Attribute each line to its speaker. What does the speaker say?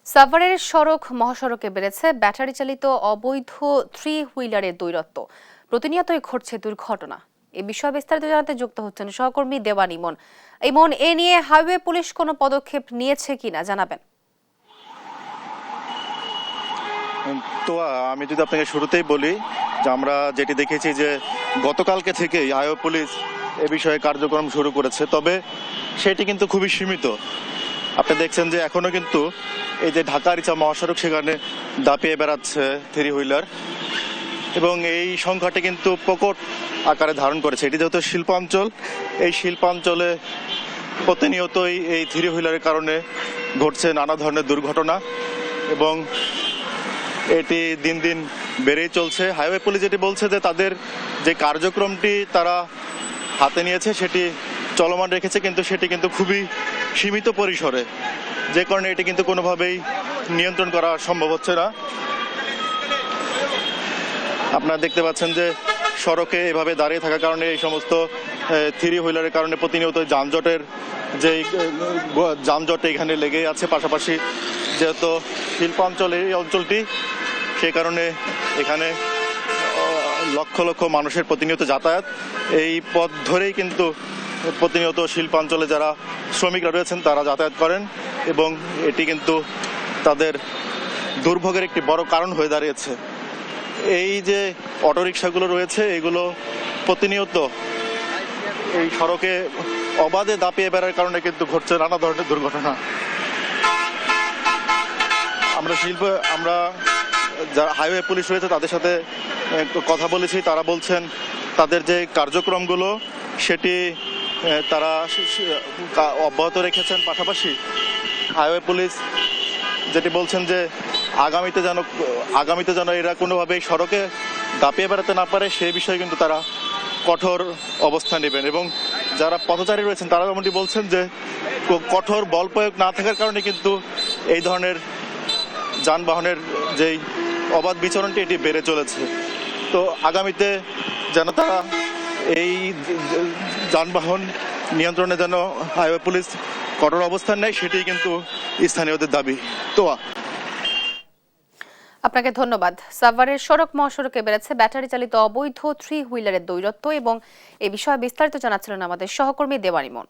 Speaker 1: সাভারের সড়ক মহাসড়কে বেড়েছে ব্যাটারি চালিত অবৈধ থ্রি হুইলারের দৌরাত্ম্য। প্রতিনিয়তই ঘটছে দুর্ঘটনা। এ বিষয়ে বিস্তারিত জানাতে যুক্ত হচ্ছেন সহকর্মী দেওয়ান ইমন। ইমন, এ নিয়ে হাইওয়ে পুলিশ কোনো পদক্ষেপ নিয়েছে কিনা জানাবেন?
Speaker 2: তো আমি যদি আপনাকে শুরুতেই বলি যে আমরা যেটি দেখেছি যে গতকালকে থেকেই হাইওয়ে পুলিশ এ বিষয়ে কার্যক্রম শুরু করেছে, তবে সেটি কিন্তু খুবই সীমিত। আপনি দেখছেন যে এখনো কিন্তু এই যে ঢাকা রিচা মহাসড়ক সেখানে দাপিয়ে বেড়াচ্ছে থ্রি হুইলার, এবং এই সংখ্যাটি কিন্তু প্রকট আকারে ধারণ করেছে। এটি যেহেতু শিল্পাঞ্চল, এই শিল্পাঞ্চলে প্রতিনিয়তই এই থ্রি হুইলারের কারণে ঘটছে নানা ধরনের দুর্ঘটনা, এবং এটি দিন দিন বেড়েই চলছে। হাইওয়ে পুলিশ যেটি বলছে যে তাদের যে কার্যক্রমটি তারা হাতে নিয়েছে সেটি চলমান রেখেছে, কিন্তু সেটি কিন্তু খুবই সীমিত পরিসরে, যে কারণে এটি কিন্তু কোনোভাবেই নিয়ন্ত্রণ করা সম্ভব হচ্ছে না। আপনারা দেখতে পাচ্ছেন যে সড়কে এভাবে দাঁড়িয়ে থাকার কারণে এই সমস্ত থ্রি হুইলারের কারণে প্রতিনিয়ত যানজটের যে যানজট এখানে লেগেই আছে। পাশাপাশি যেহেতু শিল্পাঞ্চল এই অঞ্চলটি, সেই কারণে এখানে লক্ষ লক্ষ মানুষের প্রতিনিয়ত যাতায়াত। এই পথ ধরেই কিন্তু প্রতিনিয়ত শিল্পাঞ্চলে যারা শ্রমিকরা রয়েছেন তারা যাতায়াত করেন, এবং এটি কিন্তু তাদের দুর্ভোগের একটি বড় কারণ হয়ে দাঁড়িয়েছে। এই যে অটোরিকশাগুলো রয়েছে এগুলো প্রতিনিয়ত এই সড়কে অবাধে দাপিয়ে বেড়ার কারণে কিন্তু ঘটছে নানা ধরনের দুর্ঘটনা। আমরা যারা হাইওয়ে পুলিশ রয়েছে তাদের সাথে কথা বলেছি, তারা বলছেন তাদের যে কার্যক্রমগুলো সেটি তারা অব্যাহত রেখেছেন। পাশাপাশি হাইওয়ে পুলিশ যেটি বলছেন যে আগামীতে যেন এরা কোনোভাবেই সড়কে দাপিয়ে বেড়াতে না পারে সেই বিষয়ে কিন্তু তারা কঠোর অবস্থান নেবেন, এবং যারা পথচারী রয়েছেন তারা যেমনটি বলছেন যে কঠোর বল প্রয়োগ না থাকার কারণে কিন্তু এই ধরনের যানবাহনের যেই অবাধ বিচরণটি এটি বেড়ে চলেছে। তো আগামীতে যেন তারা এই যানবাহন নিয়ন্ত্রণে যেন হাইওয়ে পুলিশ কঠোর অবস্থান নেয় সেটি কিন্তু স্থানীয়দের দাবি।
Speaker 1: আপনাকে ধন্যবাদ। সাভারের সড়ক মহাসড়কে বেড়েছে ব্যাটারি চালিত অবৈধ থ্রি হুইলারের দৌরাত্ম্য, এবং এ বিষয়ে বিস্তারিত জানাচ্ছিলেন আমাদের সহকর্মী দেওয়ান ইমন।